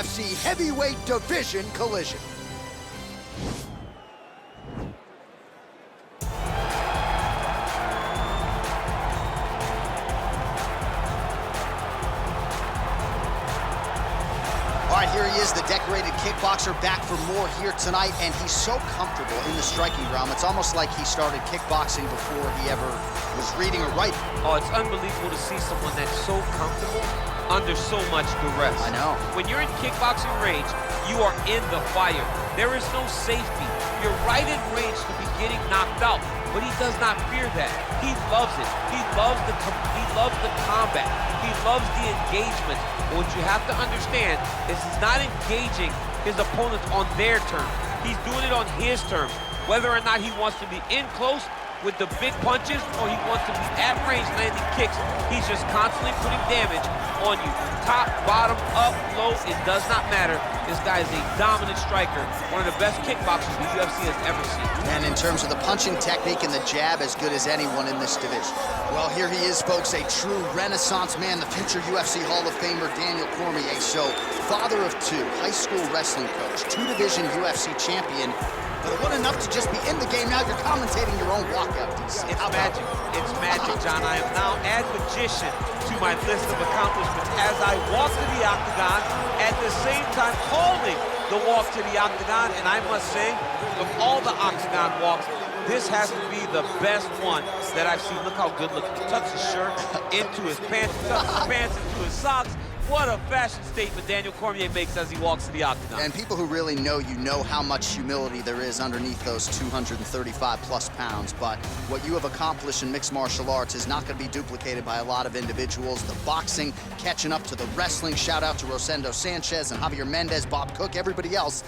UFC heavyweight division collision. All right, here he is, the decorated kickboxer, back for more here tonight, and he's so comfortable in the striking realm. It's almost like he started kickboxing before he ever was reading or writing. Oh, it's unbelievable to see someone that's so comfortable under so much duress. I know. When you're in kickboxing range, you are in the fire. There is no safety. You're right in range to be getting knocked out, but he does not fear that. He loves it. He loves the combat. He loves the engagement. But what you have to understand is he's not engaging his opponents on their terms. He's doing it on his terms. Whether or not he wants to be in close with the big punches or he wants to be at range landing kicks, he's just constantly putting damage on you. Top, bottom, up, low, it does not matter. This guy is a dominant striker, one of the best kickboxers the UFC has ever seen. And in terms of the punching technique and the jab, as good as anyone in this division. Well, here he is, folks, a true renaissance man, the future UFC Hall of Famer, Daniel Cormier. So, father of two, high school wrestling coach, two-division UFC champion. But it wasn't enough to just be in the game. Now you're commentating your own walkout, DC. It's magic. It's magic, John. I am now add magician to my list of accomplishments as I walk to the octagon, at the same time holding the walk to the octagon. And I must say, of all the octagon walks, this has to be the best one that I've seen. Look how good looking. He tucks his shirt into his pants, tucks his pants into his socks. What a fashion statement Daniel Cormier makes as he walks to the octagon. And people who really know you know how much humility there is underneath those 235 plus pounds. But what you have accomplished in mixed martial arts is not going to be duplicated by a lot of individuals. The boxing catching up to the wrestling. Shout out to Rosendo Sanchez and Javier Mendez, Bob Cook, everybody else.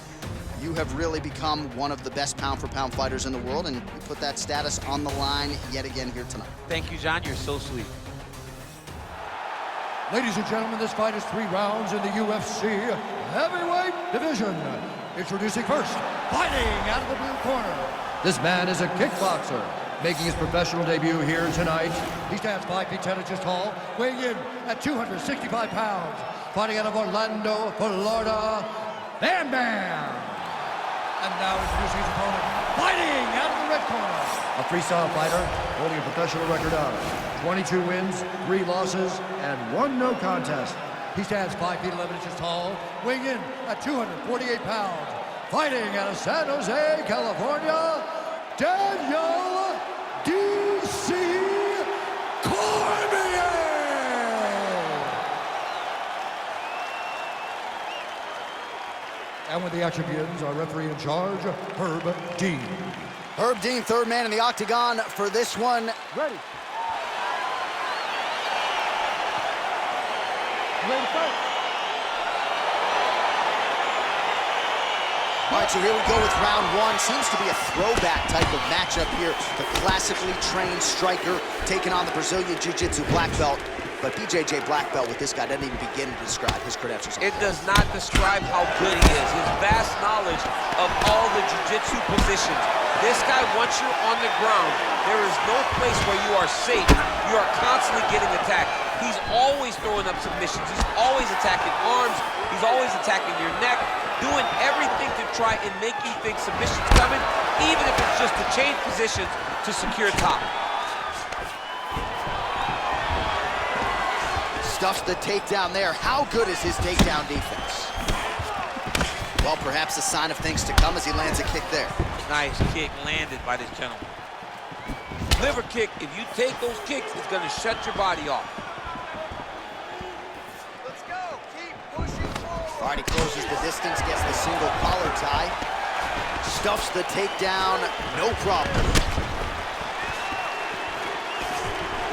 You have really become one of the best pound-for-pound fighters in the world, and you put that status on the line yet again here tonight. Thank you, John. You're so sweet. Ladies and gentlemen, this fight is 3 rounds in the UFC heavyweight division. Introducing first, fighting out of the blue corner. This man is a kickboxer, making his professional debut here tonight. He stands 5 feet 10 inches tall, weighing in at 265 pounds. Fighting out of Orlando, Florida, Bam Bam. And now introducing his opponent, fighting out of the red corner. A freestyle fighter, holding a professional record of 22 wins, 3 losses, and 1 no contest. He stands 5 feet 11 inches tall, weighing in at 248 pounds. Fighting out of San Jose, California, Daniel D.C. Cormier! And with the action begins, our referee in charge, Herb Dean. Herb Dean, third man in the octagon for this one. Ready. Ready to fight. All right, so here we go with round 1. Seems to be a throwback type of matchup here. The classically trained striker taking on the Brazilian Jiu-Jitsu black belt. But BJJ black belt with this guy doesn't even begin to describe his credentials. It does not describe how good he is. His vast knowledge of all the jiu-jitsu positions. This guy, once you're on the ground, there is no place where you are safe. You are constantly getting attacked. He's always throwing up submissions. He's always attacking arms. He's always attacking your neck, doing everything to try and make you think submission's coming, even if it's just to change positions to secure top. Stuffs the takedown there. How good is his takedown defense? Well, perhaps a sign of things to come as he lands a kick there. Nice kick landed by this gentleman. Liver kick, if you take those kicks, it's going to shut your body off. Let's go. Keep pushing forward. All right, he closes the distance, gets the single collar tie. Stuffs the takedown, no problem.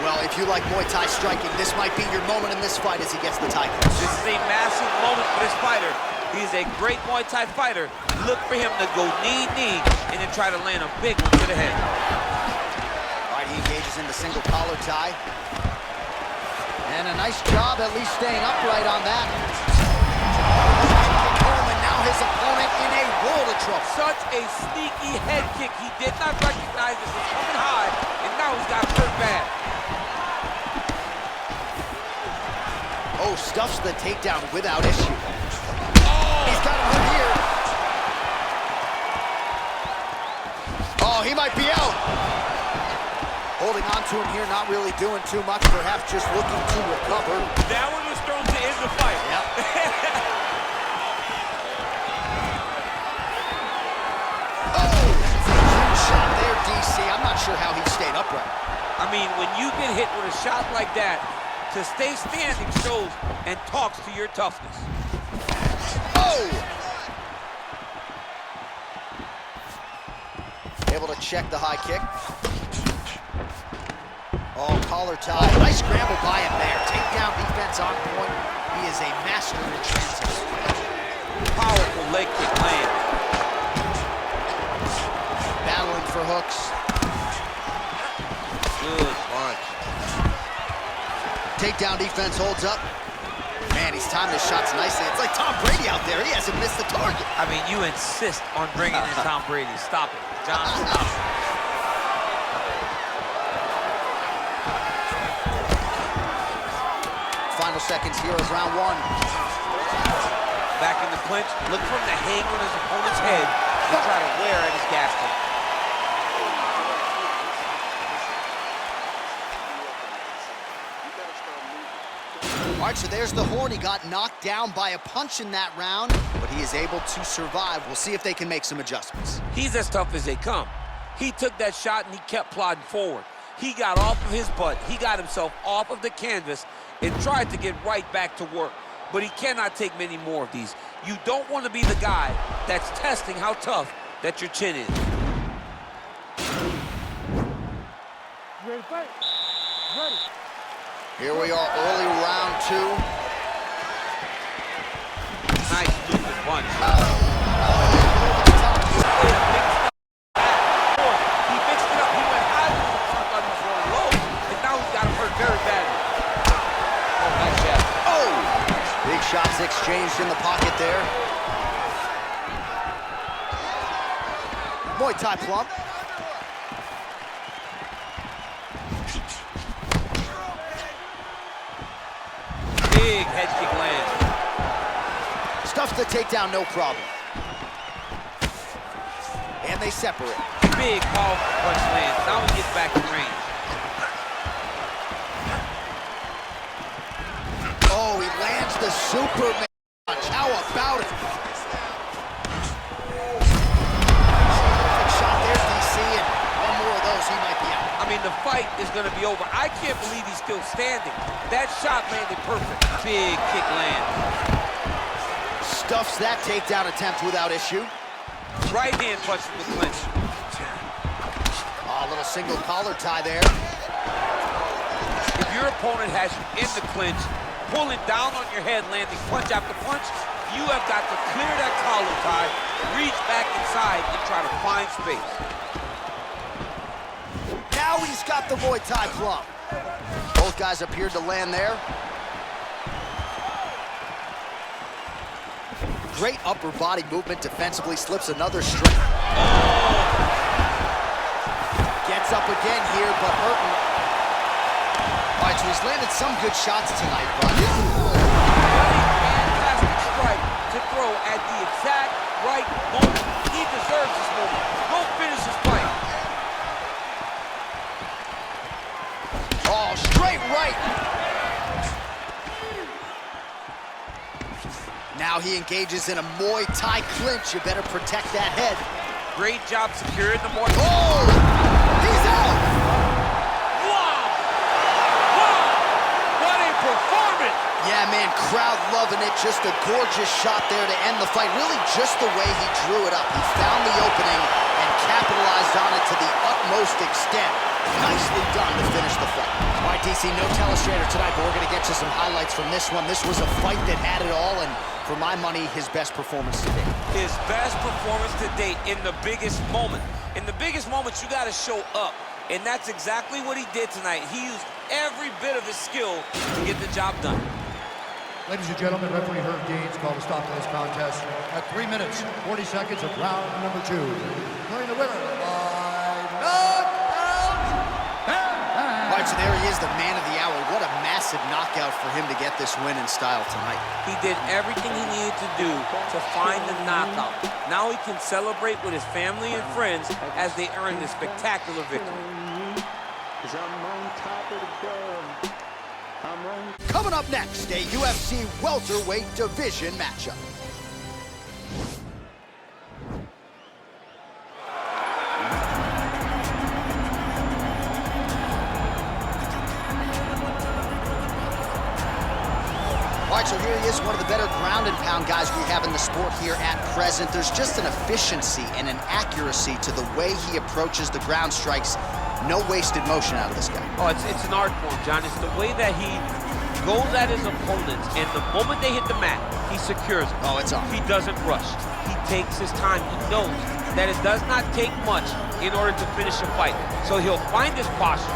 Well, if you like Muay Thai striking, this might be your moment in this fight as he gets the tie clinch. This is a massive moment for this fighter. He's a great Muay Thai fighter. Look for him to go knee, and then try to land a big one to the head. All right, he engages in the single collar tie. And a nice job at least staying upright on that. And now his opponent in a world of trouble. Such a sneaky head kick. He did not recognize this was coming high, and now he's got hurt bad. Oh, stuffs the takedown without issue. Oh, He's got him hurt here. Oh, he might be out. Holding on to him here, not really doing too much, perhaps just looking to recover. That one was thrown to end the fight. Yep. Oh, shot there, DC. I'm not sure how he stayed upright. I mean, when you get hit with a shot like that, to stay standing shows and talks to your toughness. Oh! Able to check the high kick. Oh, collar tie. Nice scramble by him there. Takedown defense on point. He is a master in transition. Powerful leg kick land. Battling for hooks. Good punch. Takedown defense holds up. Man, he's timed his shots nicely. It's like Tom Brady out there. He hasn't missed the target. I mean, you insist on bringing in Tom Brady. Stop it. John, stop it. Final seconds here of round one. Back in the clinch, look for him to hang on his opponent's head and try to wear at his gas tank. All right, so there's the horn. He got knocked down by a punch in that round, but he is able to survive. We'll see if they can make some adjustments. He's as tough as they come. He took that shot and he kept plodding forward. He got off of his butt. He got himself off of the canvas and tried to get right back to work. But he cannot take many more of these. You don't want to be the guy that's testing how tough that your chin is. Ready to fight? Ready. Here we are, early round two. Nice movement punch. He mixed it up. He went high with the front gun before low, and now he's got him hurt very badly. Oh, nice jab. Oh! Big shots exchanged in the pocket there. Muay Thai plump. Big head kick lands. Stuffs the takedown, no problem. And they separate. Big powerful punch lands. Now he gets back in range. Oh, he lands the Superman punch. How about it? Perfect shot there, DC, and one more of those, he might be out. I mean, the fight is going to be over. I can't believe he's still standing. That shot landed perfect. Big kick land. Stuffs that takedown attempt without issue. Right hand punch from the clinch. Oh, a little single collar tie there. If your opponent has you in the clinch, pulling down on your head, landing punch after punch, you have got to clear that collar tie, reach back inside, and try to find space. Now he's got the Muay Thai plump. Both guys appeared to land there. Great upper body movement defensively, slips another straight. Gets up again here, but hurting. All right, so he's landed some good shots tonight, but... Fantastic strike to throw at the exact right moment. He deserves this moment. Go finish his fight. Oh, straight right. Now he engages in a Muay Thai clinch. You better protect that head. Great job securing the Muay Thai. Oh, he's out. Wow! Wow! What a performance! Yeah, man, crowd loving it. Just a gorgeous shot there to end the fight. Really just the way he drew it up. He found the opening and capitalized on it to the utmost extent. Nicely done to finish the fight. All right, DC, no telestrator tonight, but we're going to get you some highlights from this one. This was a fight that had it all, and for my money, his best performance to date. His best performance to date in the biggest moment. In the biggest moments, you got to show up, and that's exactly what he did tonight. He used every bit of his skill to get the job done. Ladies and gentlemen, referee Herb Deans called a stop to this contest at 3 minutes, 40 seconds of round number 2. Declaring the winner by knockout. All right, so And there he is, the man of the hour. What a massive knockout for him to get this win in style tonight. He did everything he needed to do to find the knockout. Now he can celebrate with his family and friends as they earn this spectacular victory. Coming up next, a UFC welterweight division matchup. All right, so here he is, one of the better ground and pound guys we have in the sport here at present. There's just an efficiency and an accuracy to the way he approaches the ground strikes. No wasted motion out of this guy. Oh, it's an art form, John. It's the way that he goes at his opponents, and the moment they hit the mat, he secures it. Oh, it's on. He doesn't rush. He takes his time. He knows that it does not take much in order to finish a fight. So he'll find his posture.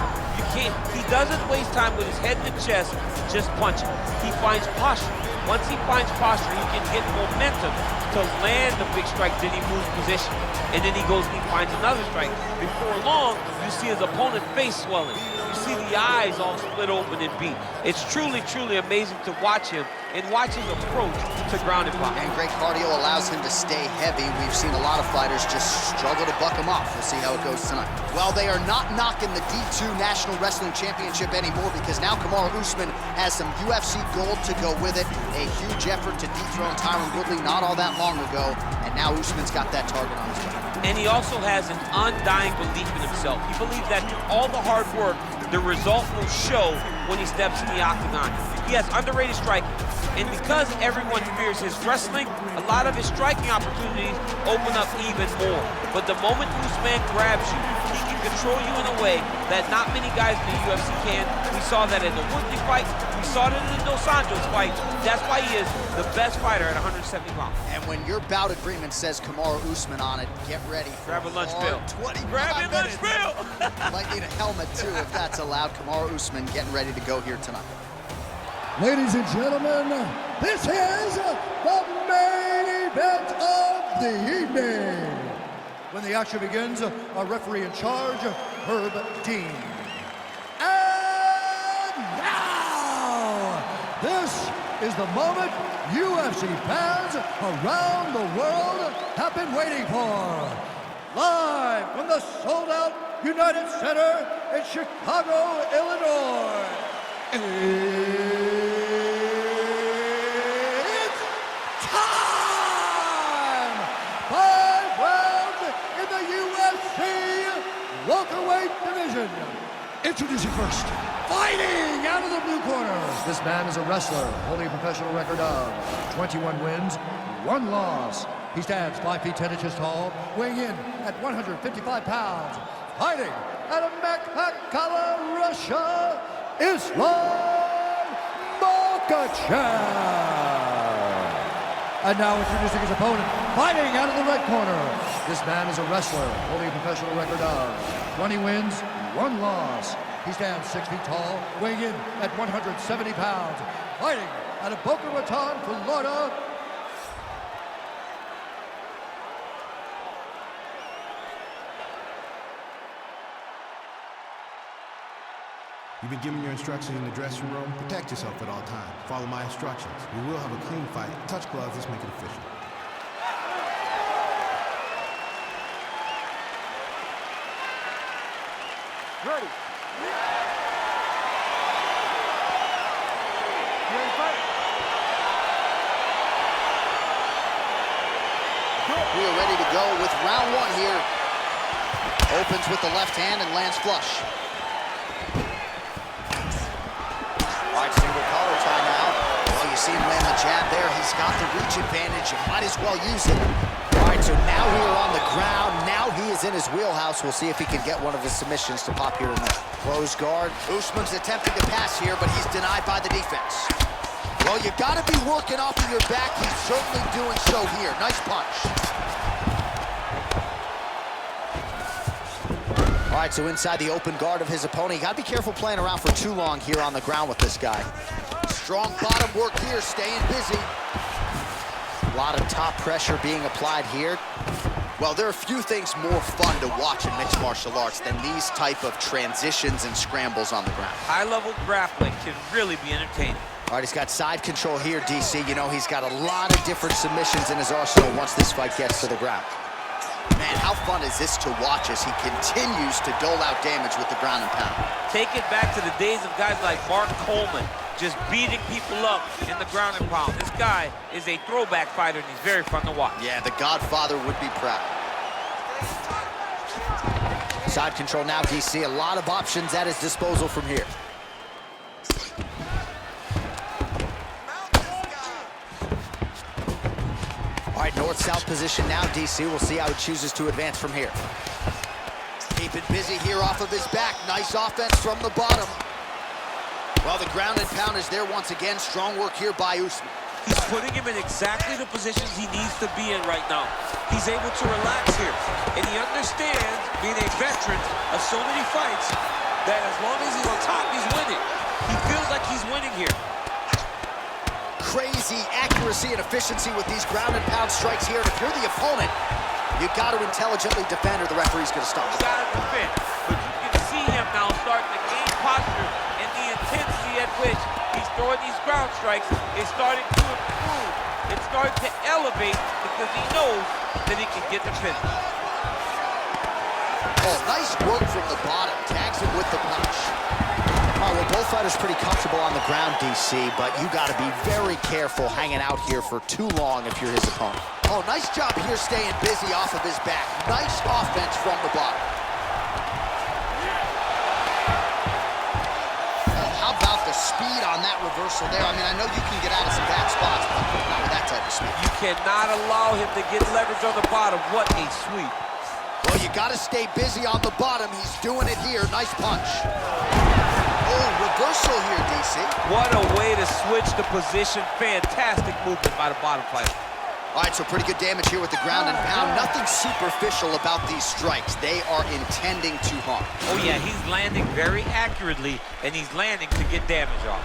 He doesn't waste time with his head in the chest just punching. He finds posture. Once he finds posture, he can get momentum to land the big strike, then he moves position. And then he goes and he finds another strike. Before long, you see his opponent's face swelling. You see the eyes all split open and beat. It's truly, truly amazing to watch him and watch his approach to ground and pound. And great cardio allows him to stay heavy. We've seen a lot of fighters just struggle to buck him off. We'll see how it goes tonight. Well, they are not knocking the D2 National Wrestling Championship anymore because now Kamaru Usman has some UFC gold to go with it. A huge effort to dethrone Tyron Woodley not all that long ago, and now Usman's got that target on his back. And he also has an undying belief in himself. He believes that through all the hard work, the result will show when he steps in the octagon. He has underrated striking, and because everyone fears his wrestling, a lot of his striking opportunities open up even more. But the moment Usman grabs you, he can control you in a way that not many guys in the UFC can. We saw that in the Woodley fight. We saw it in the Dos Anjos fight. That's why he is the best fighter at 170 pounds. And when your bout agreement says Kamaru Usman on it, get ready for Grab a lunch bill. 25 Grab your lunch minutes. bill. Might need a helmet, too, if that's allowed. Kamaru Usman getting ready to go here tonight. Ladies and gentlemen, this is the main event of the evening. When the action begins, our referee in charge, Herb Dean. And now, this is the moment UFC fans around the world have been waiting for. Live from the sold-out United Center in Chicago, Illinois. It's time! 5 rounds in the UFC welterweight division. Introducing first, fighting out of the blue corner. This man is a wrestler holding a professional record of 21 wins, 1 loss. He stands 5 feet 10 inches tall, weighing in at 155 pounds. Fighting out of Makapiggy, Russia, Usman And now introducing his opponent, fighting out of the red corner. This man is a wrestler holding a professional record of 20 wins, 1 loss. He stands 6 feet tall, weighing in at 170 pounds. Fighting out of Boca Raton, Florida, You've been given your instructions in the dressing room. Protect yourself at all times. Follow my instructions. We will have a clean fight. Touch gloves, let's make it official. Ready. Ready to fight? We are ready to go with round 1 here. Opens with the left hand and lands flush. All right, single collar tie now. Well, you see him land the jab there. He's got the reach advantage. You might as well use it. All right, so now we are on the ground. Now he is in his wheelhouse. We'll see if he can get one of his submissions to pop here and there. Close guard. Usman's attempting to pass here, but he's denied by the defense. Well, you've got to be working off of your back. He's certainly doing so here. Nice punch. All right, so inside the open guard of his opponent. You got to be careful playing around for too long here on the ground with this guy. Strong bottom work here, staying busy. A lot of top pressure being applied here. Well, there are few things more fun to watch in mixed martial arts than these type of transitions and scrambles on the ground. High-level grappling can really be entertaining. All right, he's got side control here, DC. You know, he's got a lot of different submissions in his arsenal once this fight gets to the ground. Man, how fun is this to watch as he continues to dole out damage with the ground and pound? Take it back to the days of guys like Mark Coleman, just beating people up in the ground and pound. This guy is a throwback fighter, and he's very fun to watch. Yeah, the Godfather would be proud. Side control now, DC. A lot of options at his disposal from here. All right, north-south position now, DC. We'll see how he chooses to advance from here. Keep it busy here off of his back. Nice offense from the bottom. Well, the ground and pound is there once again. Strong work here by Usman. He's putting him in exactly the positions he needs to be in right now. He's able to relax here. And he understands, being a veteran of so many fights, that as long as he's on top, he's winning. He feels like he's winning here. Crazy accuracy and efficiency with these ground and pound strikes here. And if you're the opponent, you've got to intelligently defend or the referee's going to stop. You got to defend. But you can see him now starting to gain posture, and the intensity at which he's throwing these ground strikes is starting to improve. It's starting to elevate because he knows that he can get the finish. Oh, nice work from the bottom. Tags him with the punch. All right, well, both fighters pretty comfortable on the ground, DC, but you got to be very careful hanging out here for too long if you're his opponent. Oh, nice job here staying busy off of his back. Nice offense from the bottom. Oh, how about the speed on that reversal there? I mean, I know you can get out of some bad spots, but not with that type of speed. You cannot allow him to get leverage on the bottom. What a sweep. Well, you got to stay busy on the bottom. He's doing it here. Nice punch. Oh, reversal here, DC. What a way to switch the position. Fantastic movement by the bottom fighter. All right, so pretty good damage here with the ground and pound. Nothing superficial about these strikes. They are intending to harm. Oh, yeah, he's landing very accurately, and he's landing to get damage off.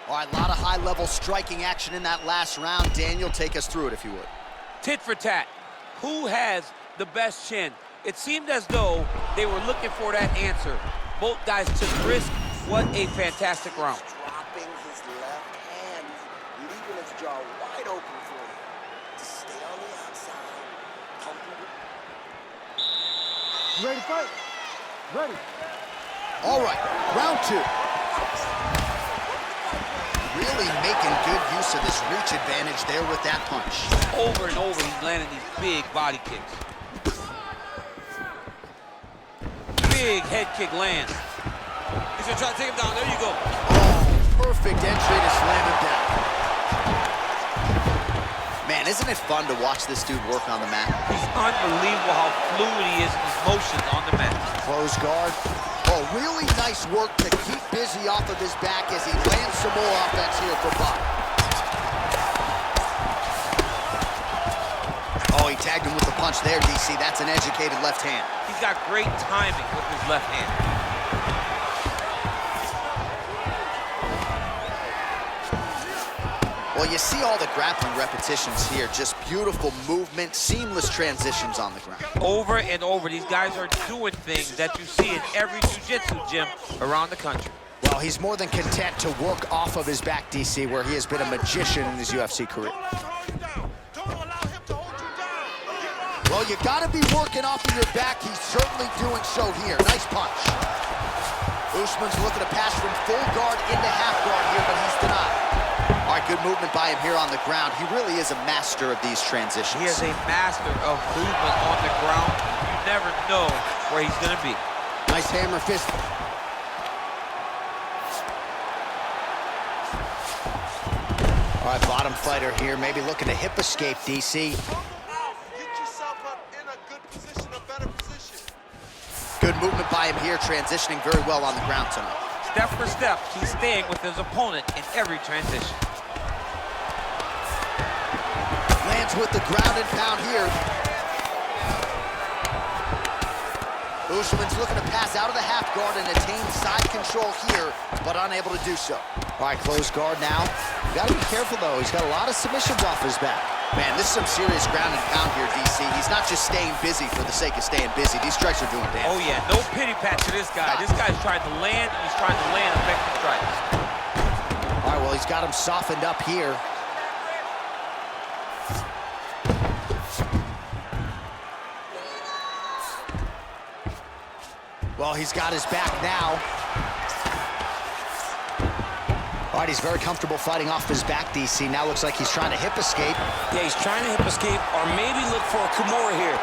All right, a lot of high-level striking action in that last round. Daniel, take us through it, if you would. Tit for tat. Who has the best chin? It seemed as though they were looking for that answer. Both guys took risk. What a fantastic round. Dropping his left hand, leaving his jaw wide open for him to stay on the outside. You ready to fight? Ready. All right, round two. Really making good use of this reach advantage there with that punch. Over and over, he's landing these big body kicks. Big head kick lands. He's gonna try to take him down. There you go. Oh, perfect entry to slam him down. Man, isn't it fun to watch this dude work on the mat? He's unbelievable how fluid he is in his motions on the mat. Close guard. Oh, really nice work to keep busy off of his back as he lands some more offense here from bottom. Oh, he tagged him with the punch there, DC. That's an educated left hand. He's got great timing with his left hand. Well, you see all the grappling repetitions here. Just beautiful movement, seamless transitions on the ground. Over and over, these guys are doing things that you see in every jiu-jitsu gym around the country. Well, he's more than content to work off of his back, DC, where he has been a magician in his UFC career. Well, you got to be working off of your back. He's certainly doing so here. Nice punch. Usman's looking to pass from full guard into half guard here, but he's denied. All right, good movement by him here on the ground. He really is a master of these transitions. He is a master of movement on the ground. You never know where he's going to be. Nice hammer fist. All right, bottom fighter here, maybe looking to hip escape, DC. Get yourself up in a good position, a better position. Good movement by him here, transitioning very well on the ground tonight. Step for step, he's staying with his opponent in every transition. Lands with the ground and pound here. Usman's looking to pass out of the half guard and attain side control here, but unable to do so. All right, close guard now. You gotta be careful though. He's got a lot of submissions off his back. Man, this is some serious ground and pound here, DC. He's not just staying busy for the sake of staying busy. These strikes are doing damage. Oh, yeah, no pity pat to this guy. This guy's trying to land, and he's trying to land effective strikes. All right, well, he's got him softened up here. Well, he's got his back now. All right, he's very comfortable fighting off his back, DC. Now looks like he's trying to hip escape. Yeah, he's trying to hip escape or maybe look for a Kimura here.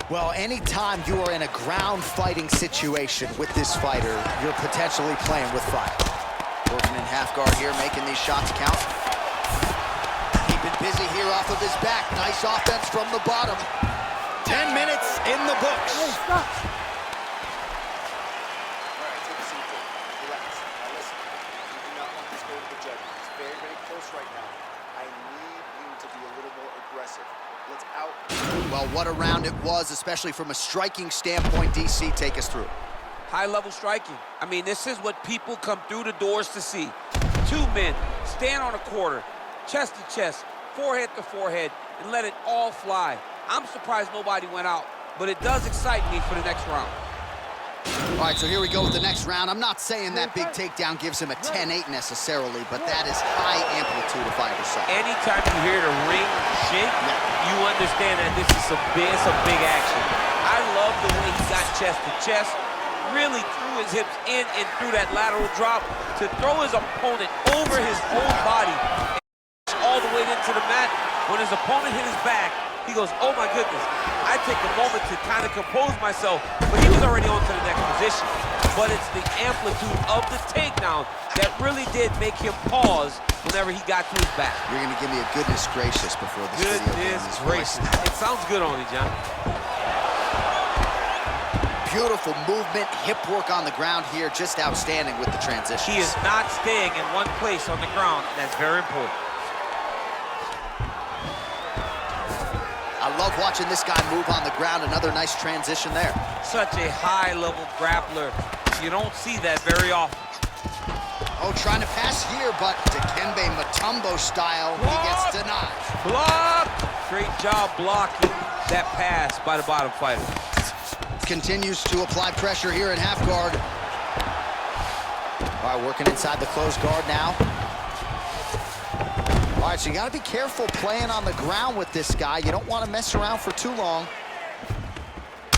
Well, anytime you are in a ground fighting situation with this fighter, you're potentially playing with fire. Working in half guard here, making these shots count. Keeping busy here off of his back. Nice offense from the bottom. 10 minutes in the books. Hey, stop. Well, what a round it was, especially from a striking standpoint. DC, take us through. High-level striking. I mean, this is what people come through the doors to see. Two men stand on a quarter, chest to chest, forehead to forehead, and let it all fly. I'm surprised nobody went out, but it does excite me for the next round. All right, so here we go with the next round. I'm not saying that big takedown gives him a 10-8 necessarily, but that is high amplitude if I ever saw it. Anytime you hear the ring shake, you understand that this is some big action. I love the way he got chest to chest, really threw his hips in and threw that lateral drop to throw his opponent over his own body and all the way into the mat. When his opponent hit his back, he goes, oh my goodness. I take a moment to kind of compose myself, but he was already on to the next position. But it's the amplitude of the takedown that really did make him pause whenever he got to his back. You're going to give me a goodness gracious before this video Goodness ends. gracious. It sounds good on you, John. Beautiful movement, hip work on the ground here, just outstanding with the transition. He is not staying in one place on the ground, and that's very important. I love watching this guy move on the ground. Another nice transition there. Such a high-level grappler. You don't see that very often. Oh, trying to pass here, but Dikembe Mutombo style, he gets denied. Block! Great job blocking that pass by the bottom fighter. Continues to apply pressure here in half guard. All right, working inside the closed guard now. All right, so you got to be careful playing on the ground with this guy. You don't want to mess around for too long.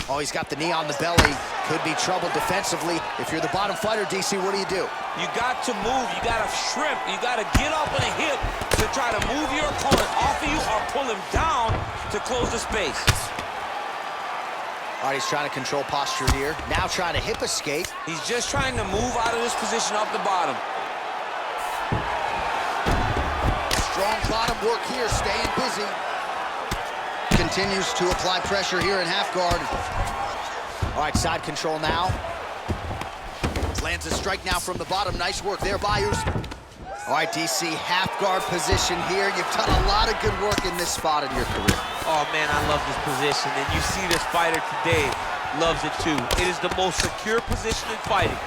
Oh, he's got the knee on the belly. Could be trouble defensively. If you're the bottom fighter, DC, what do? You got to move. You got to shrimp. You got to get up on a hip to try to move your opponent off of you or pull him down to close the space. All right, he's trying to control posture here. Now trying to hip escape. He's just trying to move out of this position off the bottom. Strong bottom work here, staying busy. Continues to apply pressure here in half guard. All right, side control now. Lands a strike now from the bottom. Nice work there by Usman. All right, DC, half guard position here. You've done a lot of good work in this spot in your career. Oh, man, I love this position. And you see this fighter today loves it, too. It is the most secure position in fighting.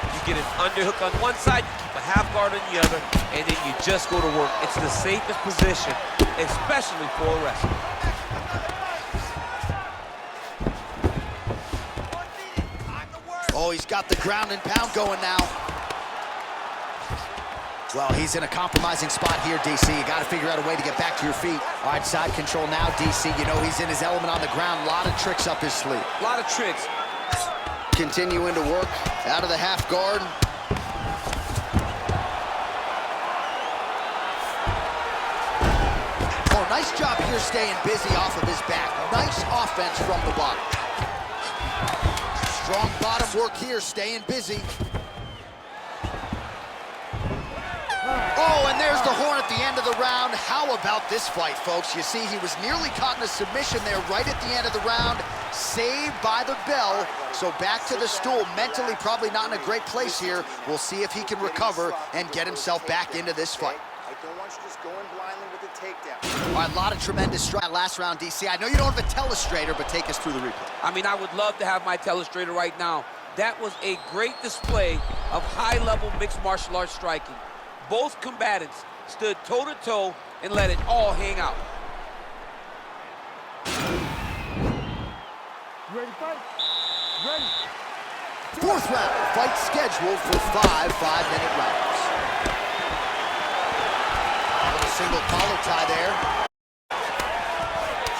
You get an underhook on one side, you keep a half guard on the other, and then you just go to work. It's the safest position, especially for a wrestler. Oh, he's got the ground and pound going now. Well, he's in a compromising spot here, DC. You got to figure out a way to get back to your feet. All right, side control now, DC. You know he's in his element on the ground. A lot of tricks up his sleeve. A lot of tricks. Continuing to work out of the half guard. Oh, nice job here staying busy off of his back. Nice offense from the bottom. Strong bottom work here, staying busy. Oh, and there's the horn at the end of the round. How about this fight, folks? You see, he was nearly caught in a submission there right at the end of the round. Saved by the bell. So back to the stool. Mentally probably not in a great place here. We'll see if he can recover and get himself back into this fight. I don't want you just going blindly with the takedown. All right, a lot of tremendous strike last round, DC. I know you don't have a telestrator, but take us through the replay. I mean, I would love to have my telestrator right now. That was a great display of high-level mixed martial arts striking. Both combatants stood toe-to-toe and let it all hang out. Ready, fight. Ready. Fourth round, fight scheduled for 5 5-minute rounds. A little single collar tie there.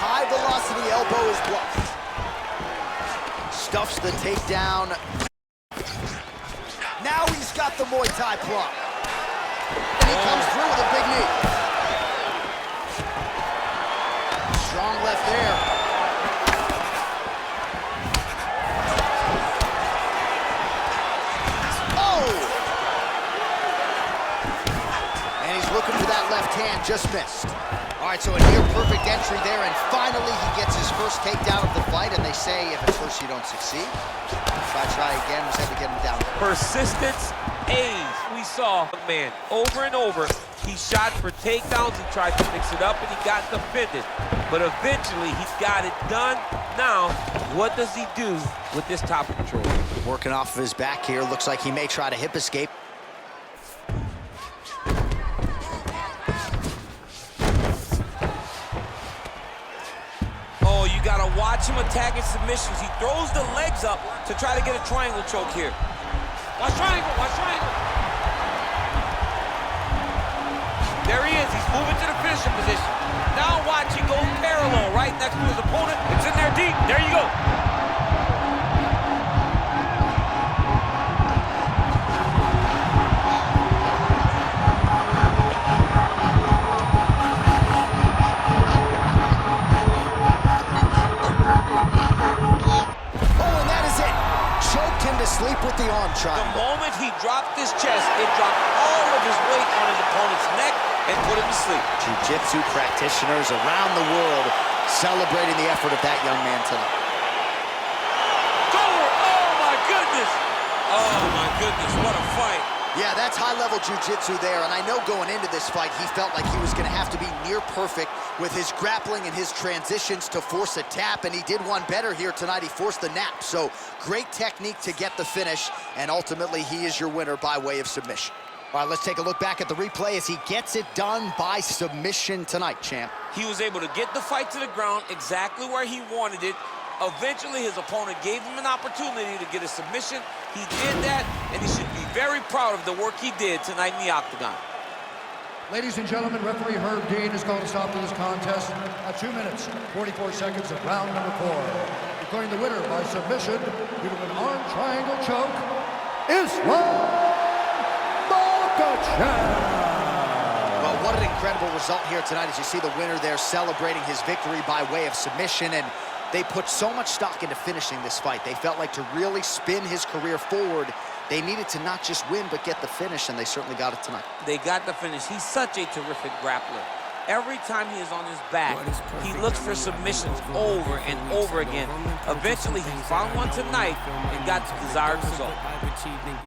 High velocity elbow is blocked. Stuffs the takedown. Now he's got the Muay Thai plug. And he comes through with a big knee. Strong left there. And he's looking for that left hand, just missed. All right, so a near perfect entry there, and finally he gets his first takedown of the fight, and they say if at first you don't succeed, try again, was able to get him down. Persistence pays. We saw a man over and over. He shot for takedowns, he tried to mix it up, and he got defended. But eventually he got it done. Now, what does he do with this top control? Working off of his back here, looks like he may try to hip escape. Oh, you gotta watch him attacking submissions. He throws the legs up to try to get a triangle choke here. Watch triangle, watch triangle. There he is, he's moving to the finishing position. Now watch, he goes parallel right next to his opponent. It's in there deep, there you go. Sleep with the arm triangle. The moment he dropped his chest, it dropped all of his weight on his opponent's neck and put him to sleep. Jiu-jitsu practitioners around the world celebrating the effort of that young man tonight. Go! Oh my goodness! Oh my goodness, what a fight. Yeah, that's high-level jiu-jitsu there, and I know going into this fight, he felt like he was going to have to be near perfect with his grappling and his transitions to force a tap, and he did one better here tonight. He forced the nap, so great technique to get the finish, and ultimately he is your winner by way of submission. All right, let's take a look back at the replay as he gets it done by submission tonight, champ. He was able to get the fight to the ground exactly where he wanted it. Eventually, his opponent gave him an opportunity to get a submission. He did that, and he should be very proud of the work he did tonight in the octagon. Ladies and gentlemen, referee Herb Dean has called a stop to this contest at 2 minutes, 44 seconds of round number 4. Declaring the winner by submission due to an arm triangle choke, Usman Makapiggy. Well, what an incredible result here tonight as you see the winner there celebrating his victory by way of submission, and they put so much stock into finishing this fight. They felt like to really spin his career forward, they needed to not just win, but get the finish, and they certainly got it tonight. They got the finish. He's such a terrific grappler. Every time he is on his back, he looks for submissions over and over again. Eventually, he found one tonight and got the desired result.